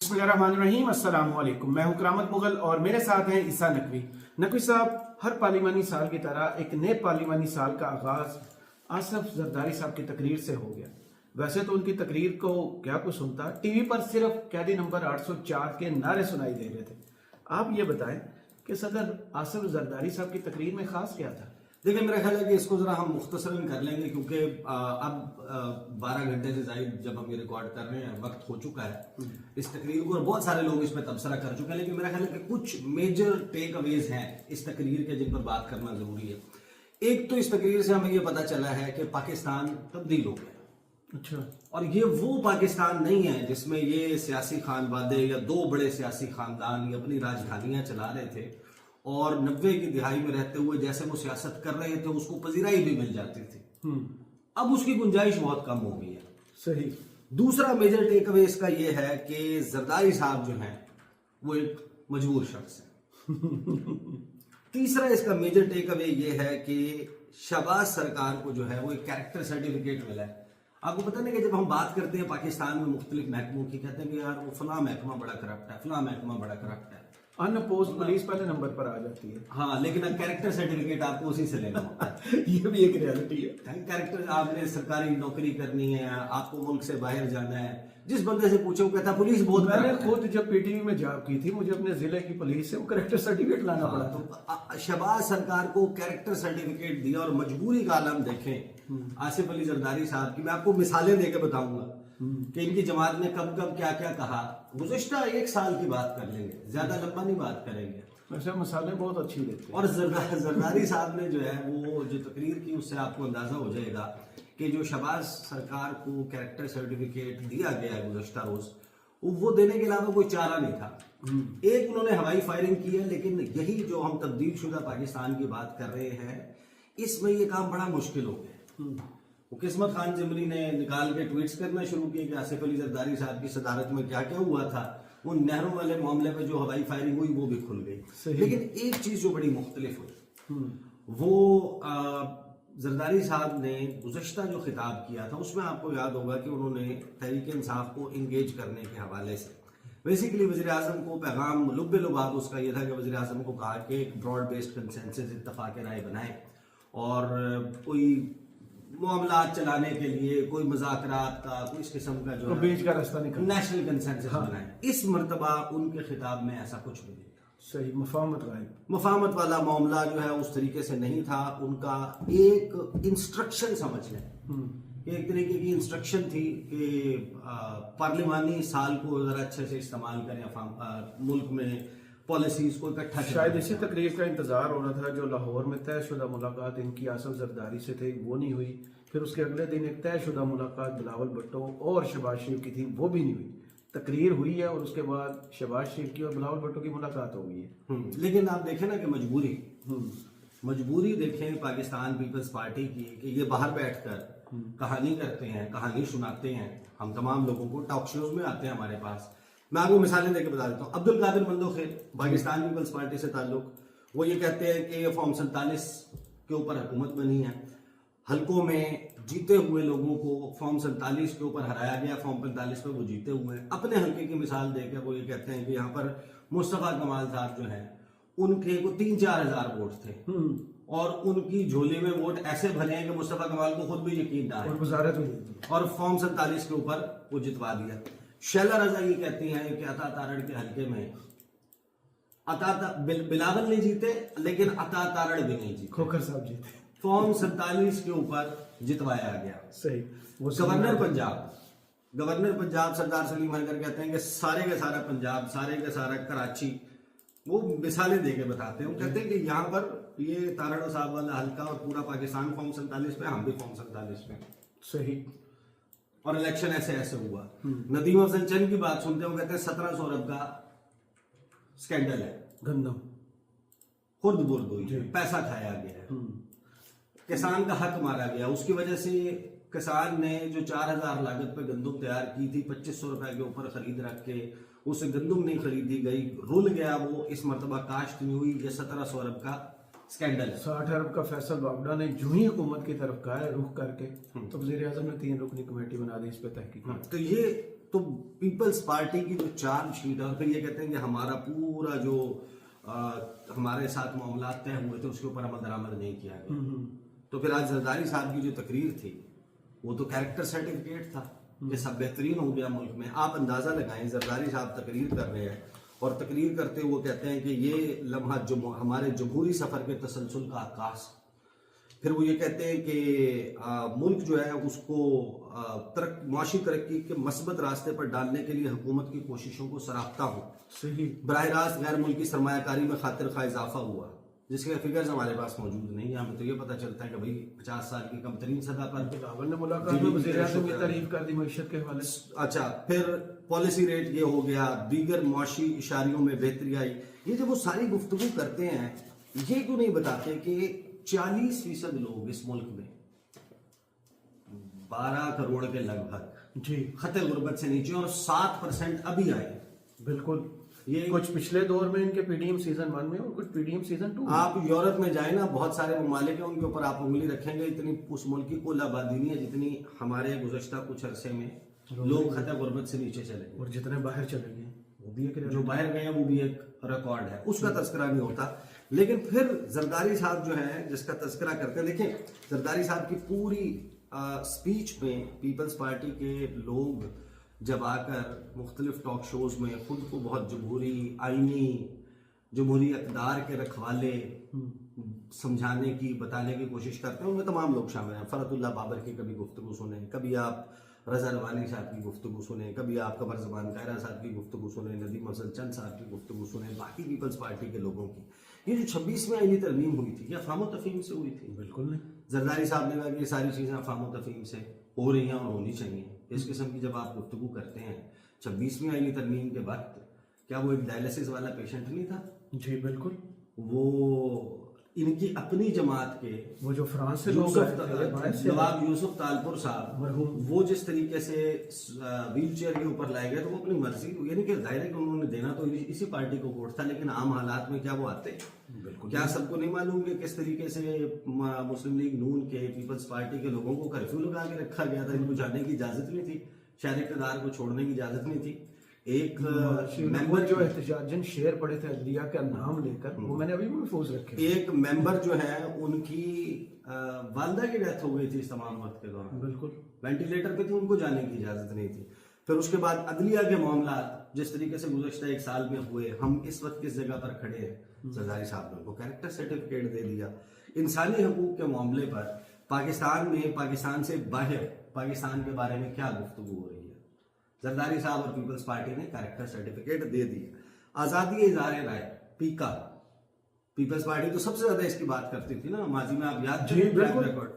बिस्मिल्लाहिर्रहमानिर्रहीम, अस्सलाम वालेकुम। मैं हूं करामत मुगल और मेरे साथ हैं ईसा नकवी। नकवी साहब, हर पार्लिमानी साल की तरह एक नए पार्लिमानी साल का आगाज आसफ जरदारी साहब की तकरीर से हो गया। वैसे तो उनकी तकरीर को क्या कुछ सुनता, टीवी पर सिर्फ कैदी नंबर 804 के नारे सुनाई दे रहे थे। आप ये बताएं कि सदर आसफ जरदारी साहब की तकरीर में खास क्या था? देखिए, मेरा ख्याल है कि इसको जरा हम मुख्तसरन कर लेंगे क्योंकि अब 12 घंटे से ज़ायद जब हम ये रिकॉर्ड कर रहे हैं वक्त हो चुका है इस तकरीर को, और बहुत सारे लोग इस पर तबसरा कर चुके हैं। लेकिन मेरा ख्याल है कि कुछ मेजर टेक अवेज हैं इस तकरीर के जिन पर बात करना जरूरी है। एक तो इस तकरीर से हमें ये पता चला है कि पाकिस्तान तब्दील हो गया। अच्छा। और ये वो पाकिस्तान नहीं है जिसमें ये सियासी खानवादे या दो बड़े सियासी खानदान ये अपनी राजधानियां चला रहे थे और 90 की दिहाई में रहते हुए जैसे वो सियासत कर रहे थे उसको पजीराई भी मिल जाती थी। अब उसकी गुंजाइश बहुत कम हो गई है। सही। दूसरा मेजर टेक अवे इसका ये है कि जरदारी साहब जो हैं वो एक मजबूर शख्स है। तीसरा इसका मेजर टेक अवे ये है कि शहबाज सरकार को जो है वो एक कैरेक्टर सर्टिफिकेट मिला है। आपको पता नहीं कि जब हम बात करते हैं पाकिस्तान में मुख्तलिफ महकमों की, कहते हैं कि यार वो फलां महकमा बड़ा करप्ट है, फलां महकमा बड़ा करप्ट है, अनअपोज्ड पुलिस पहले नंबर पर आ जाती है। हाँ, लेकिन अब कैरेक्टर सर्टिफिकेट आपको उसी से लेना होता है। ये भी एक रियलिटी है। कैरेक्टर, आपने सरकारी नौकरी करनी है, आपको मुल्क से बाहर जाना है, जिस बंदे से पूछो कहता पुलिस बहुत। मैंने खुद जब पीटीवी में जॉब की थी, मुझे अपने जिले की पुलिस से वो कैरेक्टर सर्टिफिकेट लाना पड़ा था। तो शहबाज सरकार को कैरेक्टर सर्टिफिकेट दिया और मजबूरी का आलम देखें आसिफ अली जरदारी साहब की। मैं आपको मिसालें देकर बताऊंगा कि इनकी जमात ने कब कब क्या क्या कहा। गुज़िश्ता 1 साल की बात कर लेंगे, ज्यादा लंबा नहीं बात करेंगे। वैसे मसाले बहुत अच्छी देते हैं। और जरदारी साहब ने जो है वो जो तकरीर की उससे आपको अंदाजा हो जाएगा कि जो शहबाज सरकार को कैरेक्टर सर्टिफिकेट दिया गया है गुज़श्ता रोज, वो देने के अलावा कोई चारा नहीं था। एक उन्होंने हवाई फायरिंग की है, लेकिन यही जो हम तब्दील शुदा पाकिस्तान की बात कर रहे हैं इसमें ये काम बड़ा मुश्किल हो गया। वो किस्मत खान जिमरी ने निकाल के ट्वीट्स करना शुरू किए कि आसिफ अली जरदारी साहब की सदारत में क्या क्या हुआ था। वो नहरों वाले मामले में जो हवाई फायरिंग हुई वो भी खुल गई। लेकिन एक चीज जो बड़ी मुख्तलिफ हुई वो जरदारी साहब ने गुज़श्ता जो खिताब किया था उसमें आपको याद होगा कि उन्होंने तहरीक इंसाफ को इंगेज करने के हवाले से बेसिकली वज़ीर आज़म को पैगाम लुब्बे लुबाब उसका यह था कि वज़ीर आज़म को कहा कि एक ब्रॉड बेस्ड कंसेंसस इत्तफाक राय बनाएं और कोई मामला चलाने के लिए कोई मुज़ाकरात का कोई इस किस्म का जो बीच का रास्ता निकल नेशनल कंसेंसस बनाएं। इस मर्तबा उनके खिताब में ऐसा कुछ भी नहीं था। सही। मफाहमत वाला मामला जो है उस तरीके से नहीं था। उनका एक इंस्ट्रक्शन समझ लें, एक तरीके की इंस्ट्रक्शन थी कि पार्लिमानी साल को जरा अच्छे से इस्तेमाल करें, मुल्क में पॉलिसीज को इकट्ठा। शायद इसी तकरीर का इंतजार हो रहा था। जो लाहौर में तयशुदा मुलाकात इनकी आसफ जरदारी से थी वो नहीं हुई। फिर उसके अगले दिन एक तयशुदा मुलाकात बिलावल भुट्टो और शहबाज शरीफ की थी, वो भी नहीं हुई। तकरीर हुई है और उसके बाद शहबाज शरीफ की और बिलावल भुट्टो की मुलाकात हो गई है। लेकिन आप देखें ना कि मजबूरी देखें पाकिस्तान पीपल्स पार्टी की कि ये बाहर बैठकर कहानी करते हैं, कहानी सुनाते हैं। हम तमाम लोगों को टॉक शोज में आते हैं हमारे पास। मैं आपको मिसालें देकर बता देता हूँ। अब्दुल कादिर मंदोखेर, पाकिस्तान पीपल्स पार्टी से ताल्लुक, वो ये कहते हैं कि फॉर्म 47 के ऊपर हुकूमत बनी है, हल्कों में जीते हुए लोगों को फॉर्म 47 के ऊपर हराया गया, फॉर्म 45 पे वो जीते हुए हैं। अपने हल्के की मिसाल देकर वो ये कहते हैं कि यहाँ पर मुस्तफा कमाल साहब जो हैं उनके को 3-4 हजार वोट थे और उनकी झोली में वोट ऐसे भरे हैं कि मुस्तफा कमाल को खुद भी यकीन ना है और फॉर्म 47 के ऊपर वो जितवा दिया। शैला रजा ये कहती हैं कि अता तारड़ के हल्के में बिलावल नहीं जीते लेकिन अता तारड़ भी नहीं जीते, खोखर साहब जीते, फॉर्म 47 के ऊपर जितवाया गया। सही। वो गवर्नर पंजाब सरदार सलीम हैदर कहते हैं कि सारे का सारा पंजाब, सारे का सारा कराची, वो मिसालें देके बताते हैं। वो कहते हैं कि यहाँ पर ये तारड़ साहब वाला हल्का और पूरा पाकिस्तान फॉर्म 47 पे, हम भी फॉर्म 47 पे। सही। और इलेक्शन ऐसे ऐसे हुआ। नदीम अफजल चंद की बात सुनते हैं, वो कहते हैं 1700 अरब का स्कैंडल है, गंदम खुर्द बुर्द हुई है, पैसा खाया गया है, किसान का हक मारा गया। उसकी वजह से किसान ने जो 4000 लागत पे गंदम तैयार की थी 2500 रुपए के ऊपर खरीद रख के उसे गंदम नहीं खरीदी गई, रुल गया वो। इस मरतबा काश्त नहीं हुई। ये 1700 अरब का स्कैंडल है। 60 अरब का फैसल बाबडा ने जो ही हुकूमत की तरफ कहा है रुख करके, तो वज़ीर आज़म ने 3 रुकनी कमेटी बना दी इस पे तहकीक। तो ये तो पीपल्स पार्टी की जो चार्जशीट है, और फिर ये कहते हैं कि हमारा पूरा जो हमारे साथ मामला तय हुए थे उसके ऊपर अमल दरामद नहीं किया गया। तो फिर आज जरदारी साहब की जो तकरीर थी वो तो कैरेक्टर सर्टिफिकेट था कि सब बेहतरीन हो गया मुल्क में। आप अंदाजा लगाएं, जरदारी साहब तकरीर कर रहे हैं और तकरीर करते हुए वो कहते हैं कि ये लम्हा जो हमारे जमहूरी सफर के तसलसल का आकाश। फिर वो ये कहते हैं कि मुल्क जो है उसको मुआशी तरक्की के मस्बत रास्ते पर डालने के लिए हुकूमत की कोशिशों को सराहता हूँ। सही। बराह रास्त गैर मुल्की सरमायाकारी में खातिर खा इजाफा हुआ, जिसके फिगर्स हमारे पास मौजूद नहीं है। हमें तो ये पता चलता है कि भाई 50 साल की कम तरीन सतह पर बिलावल ने मुलाकात में वज़ीर आज़म की तारीफ कर दी मईशत के हवाले से। अच्छा, फिर पॉलिसी रेट ये हो गया, दीगर मुआशी इशारियों में बेहतरी आई। ये जब वो सारी गुफ्तगू करते हैं, ये क्यों नहीं बताते कि 40% लोग इस मुल्क में 12 करोड़ के लगभग जी खतरे गुर्बत से नीचे और 7% अभी आए। बिल्कुल। ये कुछ पिछले दौर में इनके पीडीएम सीजन 1 में और कुछ पीडीएम सीजन 2 में। आप यूरोप में जाए ना, बहुत सारे ममालिक हैं, उनके ऊपर आप उंगली रखेंगे, इतनी उस मुल्क की कुल आबादी नहीं है जितनी हमारे गुज़श्ता कुछ अरसे में लोग खतरे गुर्बत से नीचे चले गए। और जितने बाहर चले गए वो भी एक जो बाहर गए हैं वो भी एक रिकॉर्ड है, उसका तस्करा नहीं होता। लेकिन फिर जरदारी साहब जो है जिसका तस्करा करते हैं, देखें जरदारी साहब की पूरी स्पीच में पीपल्स पार्टी के लोग जब आकर मुख्तलिफ टॉक शोज में खुद को बहुत जमहूरी आईनी जमहूरी अक़दार के रखवाले समझाने की बताने की कोशिश करते हैं, उनमें तमाम लोग शामिल हैं। फरतुल्लाह बाबर की कभी गुफ्तगू सुने, कभी आप रज़ा रवानी साहब की गुफ्तगू सुने, कभी आप कमर ज़बान कायरा साहब की गुफ्तगू सुने, नदीम अफजल चंद साहब की गुफ्तगू सुने, बाकी पीपल्स पार्टी के लोगों की। ये जो 26वीं आईनी तरमीम हुई थी, क्या अफ़हाम तफ़हीम से हुई थी? बिल्कुल नहीं। जरदारी साहब ने कहा कि ये सारी चीज़ें अफ़हाम तफ़हीम से हो रही हैं और होनी चाहिए। इस किस्म की जब आप गुफ्तगू करते हैं 26वीं आईनी तरमीम के वक्त, क्या वो एक डायलिसिस वाला पेशेंट नहीं था? जी बिल्कुल। वो इनकी अपनी जमात के वो जो फ्रांस से लोग आए थे, नवाब यूसुफ तालपुर साहब मरहूम, वो जिस तरीके से व्हील चेयर के ऊपर लाए गए तो वो अपनी मर्जी, यानी कि जाहिर है कि उन्होंने देना तो इसी पार्टी को वोट था, लेकिन आम हालात में क्या वो आते? बिल्कुल। क्या सबको नहीं मालूम कि किस तरीके से मुस्लिम लीग नून के पीपल्स पार्टी के लोगों को कर्फ्यू लगा के रखा गया था? इनको जाने की इजाजत नहीं थी, शहर इक़्तिदार को छोड़ने की इजाजत नहीं थी। एक मेंबर जो एहतजाजन शेर पड़े थे अदलिया का नाम लेकर, वो मैंने अभी भी महफूज रखे। एक मेंबर जो है उनकी वालदा की डेथ हो गई थी इस तमाम वक्त के दौरान, बिल्कुल वेंटिलेटर पे थी, उनको जाने की इजाजत नहीं थी। फिर उसके बाद अदलिया के मामला जिस तरीके से गुज़श्ता 1 साल में हुए, हम इस वक्त किस जगह पर खड़े हैं, जरदारी साहब ने उनको कैरेक्टर सर्टिफिकेट दे दिया। इंसानी हकूक के मामले पर पाकिस्तान में, पाकिस्तान से बाहर पाकिस्तान के बारे में क्या गुफ्तगू हो रही है, जरदारी साहब और पीपल्स पार्टी ने कैरेक्टर सर्टिफिकेट दे दिया। आज़ादी इज़हार राय पीका, पीपल्स पार्टी तो सबसे ज्यादा इसकी बात करती थी ना माजी में, आप याद करें ट्रैक रिकॉर्ड,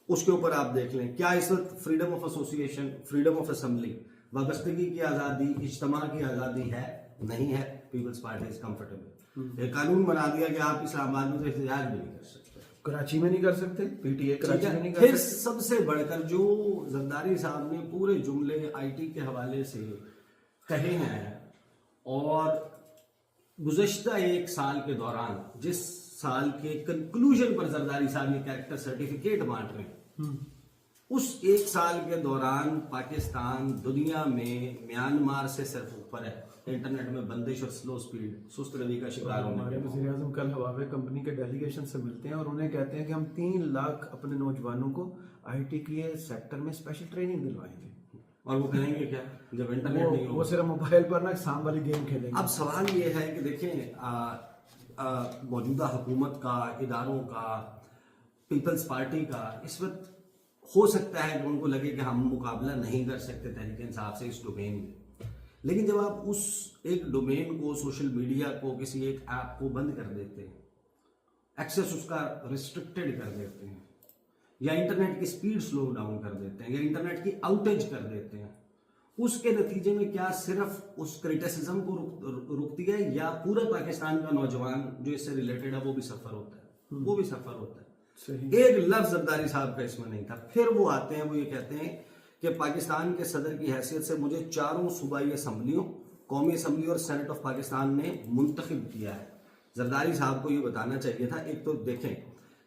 उसके ऊपर आप देख लें। क्या इस वक्त freedom of association, freedom of assembly, वाबस्तगी की आज़ादी, इज्तिमा की आज़ादी है? नहीं है। Peoples party is comfortable. एक कानून बना दिया कि आप इस्लामाबाद में तो एहतजाज भी नहीं कर सकते, कराची में नहीं कर सकते, पीटीए कराची में नहीं कर फिर सकते। सबसे बढ़कर जो जरदारी साहब ने पूरे जुमले आईटी के हवाले से कहे हैं, और गुज़श्ता 1 साल के दौरान जिस साल के कंक्लूजन पर जरदारी साहब ये कैरेक्टर सर्टिफिकेट बांट रहे हैं, उस 1 साल के दौरान पाकिस्तान दुनिया में म्यांमार से सिर्फ ऊपर है। इंटरनेट में बंदिश और स्लो स्पीड, सुस्त रवि का शिकार होने हमारे के वज़ीर आज़म कल हवावे कंपनी के डेलीगेशन से मिलते हैं और उन्हें कहते हैं कि हम 3 लाख अपने नौजवानों को आईटी के सेक्टर में स्पेशल ट्रेनिंग दिलवाएंगे। और वो करेंगे क्या जब इंटरनेट नहीं वो होगा? सिर्फ मोबाइल पर ना शाम वाली गेम खेलेंगे। अब सवाल ये है कि देखें, मौजूदा हुकूमत का, इदारों का, पीपल्स पार्टी का इस वक्त हो सकता है कि उनको लगे कि हम मुकाबला नहीं कर सकते तहरीक इंसाफ से इस डोमेन में, लेकिन जब आप उस एक डोमेन को, सोशल मीडिया को, किसी एक ऐप को बंद कर देते हैं, एक्सेस उसका रिस्ट्रिक्टेड कर देते हैं, या इंटरनेट की स्पीड स्लो डाउन कर देते हैं, या इंटरनेट की आउटेज कर देते हैं, उसके नतीजे में क्या सिर्फ उस क्रिटिसिज्म को रुकती है, या पूरा पाकिस्तान का नौजवान जो इससे रिलेटेड है वो भी सफर होता है? वो भी सफर होता है। सही। एक लफ्ज जरदारी साहब का इसमें नहीं था। फिर वो आते हैं, वो ये कहते हैं कि पाकिस्तान के सदर की हैसियत से मुझे 4 सूबाई असम्बलियों, कौमी असम्बली और सेनेट ऑफ पाकिस्तान ने मुंतखब किया है। जरदारी साहब को ये बताना चाहिए था। एक तो देखें,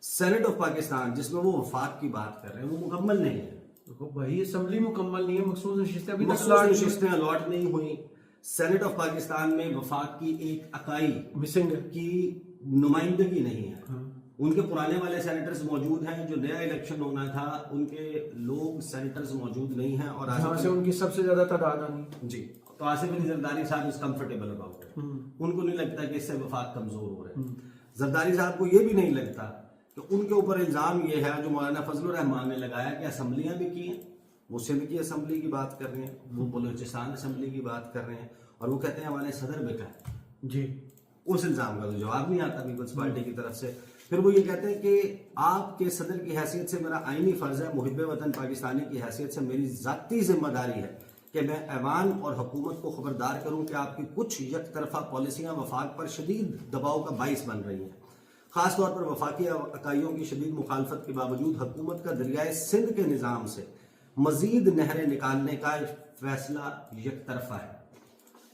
सेनेट ऑफ पाकिस्तान जिसमें वो वफाक की बात कर रहे हैं वो मुकम्मल नहीं है, देखो भाई, असम्बली मुकम्मल नहीं है, मखसूस नशिस्तें अभी तक मखसूस अलॉट नशिस्तें अलॉट नहीं हुई। सेनेट ऑफ पाकिस्तान में वफाक की एक इकाई मिसिंग है। की नुमाइंदगी नहीं है। हाँ। उनके पुराने वाले सेनेटर्स मौजूद हैं, जो नया इलेक्शन होना था उनके लोग सेनेटर्स मौजूद नहीं हैं। और जहाँ से उनकी सबसे ज्यादा तादाद आनी। जी, तो आसिफ अली जरदारी साहब इज कंफर्टेबल अबाउट इट। उनको नहीं लगता कि इससे वफाक कमजोर हो रहे हैं। जरदारी साहब को यह भी नहीं लगता कि उनके ऊपर इल्जाम यह है जो मौलाना फजलुर रहमान ने लगाया कि असम्बलियां भी की हैं, वो सिंध की असम्बली की बात कर रहे हैं, वो बलूचिस्तान असम्बली की बात कर रहे हैं, और वो कहते हैं हमारे सदर बेटा है जी। उस इल्जाम का तो जवाब नहीं आता पीपल्स पार्टी की तरफ से। फिर वो ये कहते हैं कि आपके सदर की हैसियत से मेरा आईनी फर्ज है, मुहिब वतन पाकिस्तानी की हैसियत से मेरी जाती जिम्मेदारी है कि मैं ऐवान और हुकूमत को खबरदार करूं कि आपकी कुछ एक तरफा पॉलिसियां वफाक पर शदीद दबाव का बाइस बन रही हैं। खासतौर पर वफाकी इकाइयों की शदीद मुखालफत के बावजूद हुकूमत का दरियाए सिंध के निज़ाम से मजीद नहरें निकालने का फैसला एक तरफा है।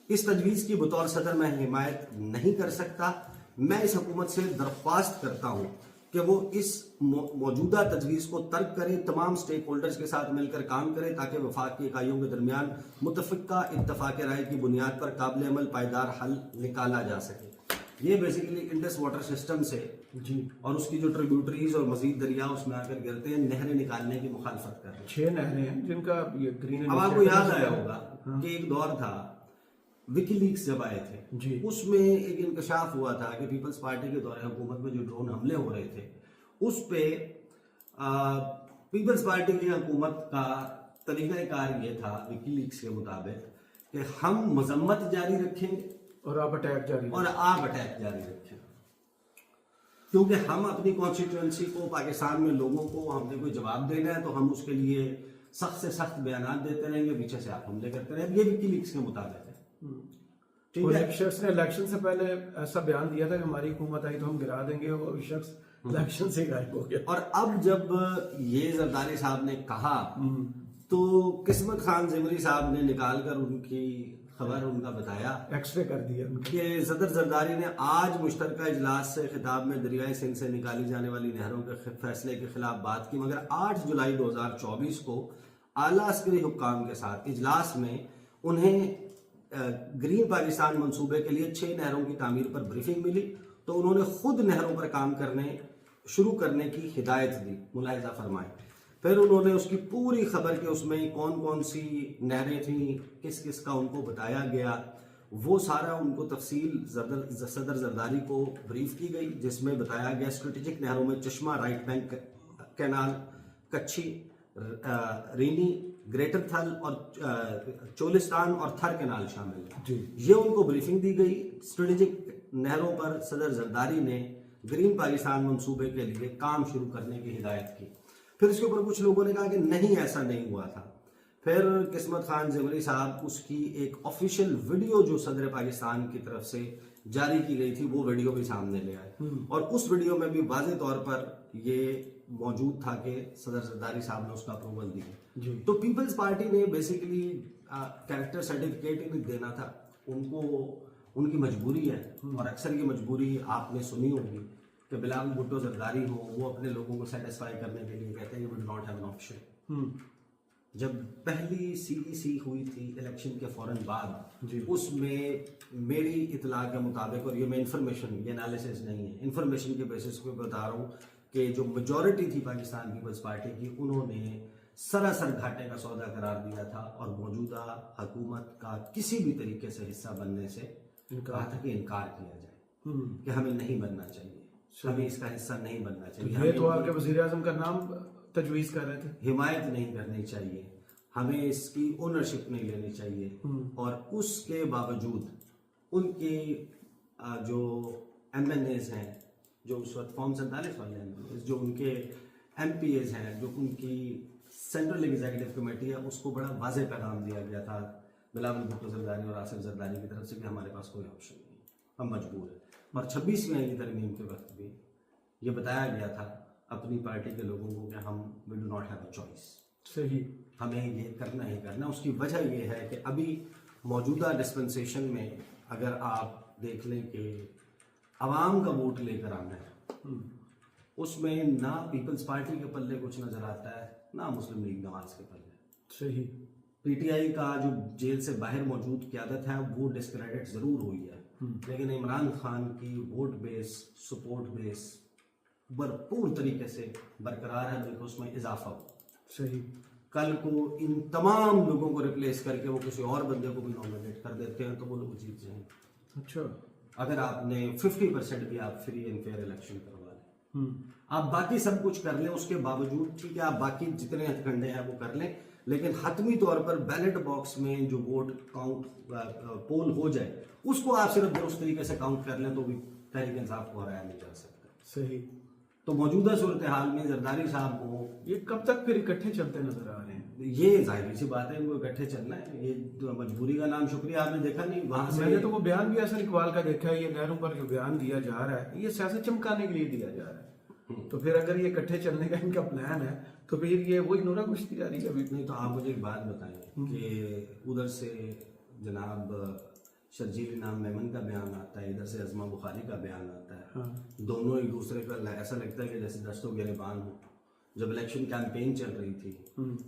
इस तजवीज़ की बतौर सदर मैं हिमायत नहीं कर सकता। मैं इस हुकूमत से दरख्वास्त करता हूँ कि वो इस मौजूदा तजवीज़ को तर्क करे, तमाम स्टेक होल्डर्स के साथ मिलकर काम करे ताकि वफाक की इकाइयों के दरमियान मुतफ़िक़ा इत्तफ़ाक़ राय की बुनियाद पर काबिल अमल पायदार हल निकाला जा सके। ये बेसिकली इंडस वाटर सिस्टम से जी और उसकी जो ट्रिब्यूटरीज और मजीद दरिया उसमें आकर गिरते हैं, नहरें निकालने की मुखालफत कर रहे हैं। 6 नहरें हैं जिनका ये ग्रीन। अब आपको याद आया होगा कि एक दौर था विकीलीक्स जब आए थे जी। उसमें एक इंकशाफ हुआ था कि पीपल्स पार्टी के दौरान हुकूमत में जो ड्रोन हमले हो रहे थे उस पे पीपल्स पार्टी की हुकूमत का तरीक़ाकार ये था विकीलीक्स के मुताबिक कि हम मजम्मत जारी रखेंगे और आप अटैक जारी और आप अटैक जारी रखें, क्योंकि हम अपनी कॉन्स्टिट्यूएंसी को, पाकिस्तान में लोगों को हमने कोई जवाब देना है तो हम उसके लिए सख्त से सख्त बयान देते रहेंगे, पीछे से आप हमले करते रहेंगे। ये विकीलीक्स के मुताबिक है। ठीक है। एक शख्स ने इलेक्शन से पहले ऐसा बयान दिया था कि हमारी हुकूमत आई तो हम गिरा देंगे, और शख्स इलेक्शन से गायब हो गया। और अब जब ये जरदारी साहब ने कहा तो किस्मत खान जिमरी साहब ने निकाल कर उनकी खबर उनका बताया, एक्सरे कर दिया उनके। कि सदर जरदारी ने आज मुश्तरका इजलास से खिताब में दरियाए सिंध से निकाली जाने वाली नहरों के फैसले के खिलाफ बात की, मगर 8 जुलाई 2024 को आला अस्करी हुक्काम के साथ इजलास में उन्हें ग्रीन पाकिस्तान मंसूबे के लिए 6 नहरों की तामीर पर ब्रीफिंग मिली, तो उन्होंने खुद नहरों पर काम शुरू करने की हिदायत दी, मुलाहिजा फरमाए। फिर उन्होंने उसकी पूरी खबर के उसमें कौन कौन सी नहरें थी, किस किस का उनको बताया गया, वो सारा उनको तफसील सदर जरदारी को ब्रीफ की गई, जिसमें बताया गया स्ट्रेटेजिक नहरों में चश्मा, राइट बैंक कैनाल, कच्छी, रीनी, ग्रेटर थल और चोलिस्तान और थर कैनाल शामिल है। ये उनको ब्रीफिंग दी गई। स्ट्रेटेजिक नहरों पर सदर जरदारी ने ग्रीन पाकिस्तान मंसूबे के लिए काम शुरू करने की हिदायत की। फिर इसके ऊपर कुछ लोगों ने कहा कि नहीं, ऐसा नहीं हुआ था। फिर किस्मत खान जिमरी साहब उसकी एक ऑफिशियल वीडियो जो सदर पाकिस्तान की तरफ से जारी की गई थी वो वीडियो भी सामने ले आए, और उस वीडियो में भी वाज़ेह तौर पर ये मौजूद था कि सदर जरदारी साहब ने उसका अप्रूवल दिया। तो पीपल्स पार्टी ने बेसिकली कैरेक्टर सर्टिफिकेट ही नहीं देना था उनको, उनकी मजबूरी है, और अक्सर ये मजबूरी आपने सुनी होगी कि बिलावल भुट्टो जरदारी हो, वो अपने लोगों को सेटिस्फाई करने के लिए कहते हैं we do not have an option. जब पहली सीईसी हुई थी इलेक्शन के फौरन बाद, उसमें मेरी इतला के मुताबिक, और ये मैं इंफॉर्मेशन, ये एनालिसिस नहीं है, इंफॉर्मेशन के बेसिस पे बता रहा हूँ कि जो मेजॉरिटी थी पाकिस्तान पीपल्स पार्टी की, उन्होंने सरासर घाटे का सौदा करार दिया था और मौजूदा हुकूमत का किसी भी तरीके से हिस्सा बनने से कहा था कि इनकार किया जाए, कि हमें नहीं बनना चाहिए, हमें इसका हिस्सा नहीं बनना चाहिए। ये तो आपके वजीर आजम का नाम तजवीज़ कर रहे थे, हिमायत नहीं करनी चाहिए, हमें इसकी ओनरशिप नहीं लेनी चाहिए। और उसके बावजूद उनके जो MNAs हैं, जो उस वक्त फॉर्म 47 वाले हैं, जो उनके MPAs हैं, जो उनकी सेंट्रल एग्जीक्यूटिव कमेटी है, उसको बड़ा वाज़ेह पैगाम दिया गया था बिलावल भुट्टो जरदारी और आसिफ जरदारी की तरफ से कि हमारे पास कोई ऑप्शन नहीं, हम मजबूर हैं। और 26वीं आईनी तरमीम के वक्त भी ये बताया गया था अपनी पार्टी के लोगों को कि हम we do not have a choice, सही, हमें ये करना ही करना। उसकी वजह ये है कि अभी मौजूदा डिस्पेंसेशन में अगर आप देख लें कि आवाम का वोट लेकर आना है, उसमें ना पीपल्स पार्टी के पल्ले कुछ नजर आता है, ना मुस्लिम लीग नवाज के पल्ले। सही। पीटीआई का जो जेल से बाहर मौजूद क़यादत है वो डिस्क्रेडिट जरूर हुई है, लेकिन इमरान खान की वोट बेस, सपोर्ट बेस भरपूर तरीके से बरकरार है, बल्कि उसमें इजाफा हो। सही। कल को इन तमाम लोगों को रिप्लेस करके वो किसी और बंदे को भी नॉमिनेट कर देते हैं तो वो लोग जीत जाएंगे। अच्छा। अगर आपने 50% भी आप फ्री एंड फेयर इलेक्शन करवा लें, आप बाकी सब कुछ कर लें, उसके बावजूद ठीक है आप बाकी जितने हथकंडे हैं वो कर लें, लेकिन हतमी तौर पर बैलेट बॉक्स में जो वोट काउंट पोल हो जाए उसको आप सिर्फ दुरुस्त तरीके से काउंट कर लें तो भी तहरीक इंसाफ को हराया नहीं जा सकता। सही। तो मौजूदा सूरत हाल में जरदारी साहब को ये कब तक फिर इकट्ठे चलते नजर आ रहे हैं? ये जाहिर सी बात है इनको इकट्ठे चलना है, ये तो मजबूरी का नाम शुक्रिया आपने देखा नहीं वहां से। मैंने तो वो बयान भी हसन इकबाल का देखा है, ये नेहरू पर जो बयान दिया जा रहा है ये सियासत चमकाने के लिए दिया जा रहा है। तो फिर अगर ये इकट्ठे चलने का इनका प्लान है तो फिर ये वही नोरा कुश्ती जारी है अभी। नहीं तो आप मुझे एक बात बताएं कि उधर से जनाब शर्जील नाम मेमन का बयान आता है, इधर से अजमा बुखारी का बयान आता है। हाँ। दोनों एक दूसरे का ऐसा लगता है कि जैसे दस्तों गिरबान हो। जब इलेक्शन कैंपेन चल रही थी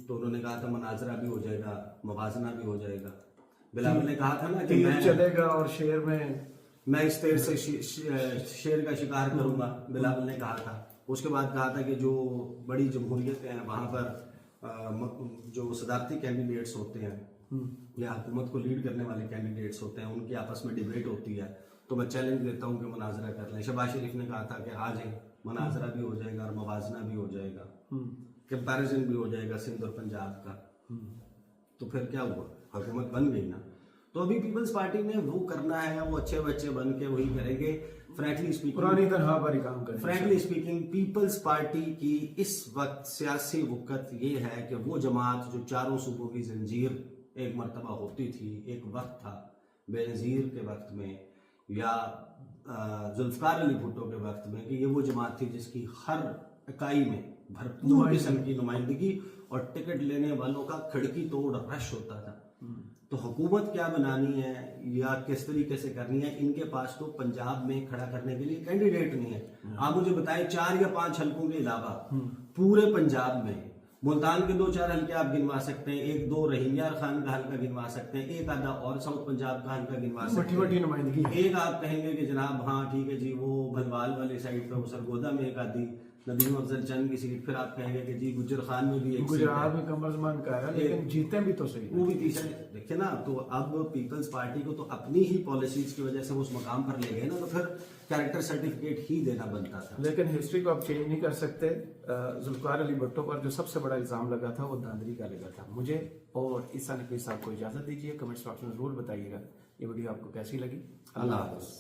तो उन्होंने कहा था मनाजरा भी हो जाएगा, मवाजना भी हो जाएगा। बिलावल ने कहा था ना कि तीर चलेगा और शेर में मैं इस तीर से शेर का शिकार करूंगा, बिलावल ने कहा था। उसके बाद कहा था कि जो बड़ी जमहूरियतें हैं वहां पर जो सदारती कैंडिडेट्स होते हैं या हुकूमत को लीड करने वाले कैंडिडेट्स होते हैं उनकी आपस में डिबेट होती है, तो मैं चैलेंज देता हूं कि मनाजरा कर लें। शहबाज शरीफ ने कहा था कि आ जाए, मनाजरा भी हो जाएगा और मवाजना भी हो जाएगा, कंपैरिजन भी हो जाएगा सिंध और पंजाब का। तो फिर क्या हुआ, हुकूमत बन गई ना। तो अभी पीपल्स पार्टी ने वो करना है, वो अच्छे बच्चे बन के वही करेंगे। फ्रैंकली स्पीकिंग पुरानी तरह पर ही काम करें। फ्रैंकली स्पीकिंग पीपल्स पार्टी की इस वक्त सियासी वक़्त ये है कि वो जमात जो चारों सूबों की जंजीर एक मरतबा होती थी, एक वक्त था बेनज़ीर के वक्त में या जुल्फ़िकार अली भुट्टो के वक्त में, कि ये वो जमात थी जिसकी हर इकाई में भरपूर किस्म की नुमाइंदगी और टिकट लेने वालों का खिड़की तोड़ रश होता था। तो हुकूमत क्या बनानी है या किस तरीके से करनी है, इनके पास तो पंजाब में खड़ा करने के लिए कैंडिडेट नहीं है। आप मुझे बताएं 4 या 5 हलकों के अलावा पूरे पंजाब में मुल्तान के 2-4 हल्के आप गिनवा सकते हैं, 1-2 रहीम यार खान का हल्का गिनवा सकते हैं, एक आधा और साउथ पंजाब का हल्का गिनवा सकते हैं। मठी नुमाइंदगी। एक आप कहेंगे कि जनाब हाँ ठीक है जी वो भलवाल वाली साइड पे सरगोदा में एक आधी नदीम अफजल चंद की सीट, फिर आप कहेंगे कि जी गुजर खान में भी एक गुजरात में कमर जमान का है, लेकिन जीते भी तो सही वो भी तीसरे देखिए ना। तो अब पीपल्स पार्टी को तो अपनी ही पॉलिसीज की वजह से उस मकाम पर ले गए ना, तो फिर कैरेक्टर सर्टिफिकेट ही देना बनता था। लेकिन हिस्ट्री को आप चेंज नहीं कर सकते। जुल्फ़िकार अली भुट्टो पर जो सबसे बड़ा इल्जाम लगा था वो धांधली का लगा था। मुझे और ईसा नकवी साहब को इजाजत दीजिए। कमेंट्स बॉक्स में जरूर बताइएगा ये वीडियो आपको कैसी लगी। अल्लाह हाफ़िज़।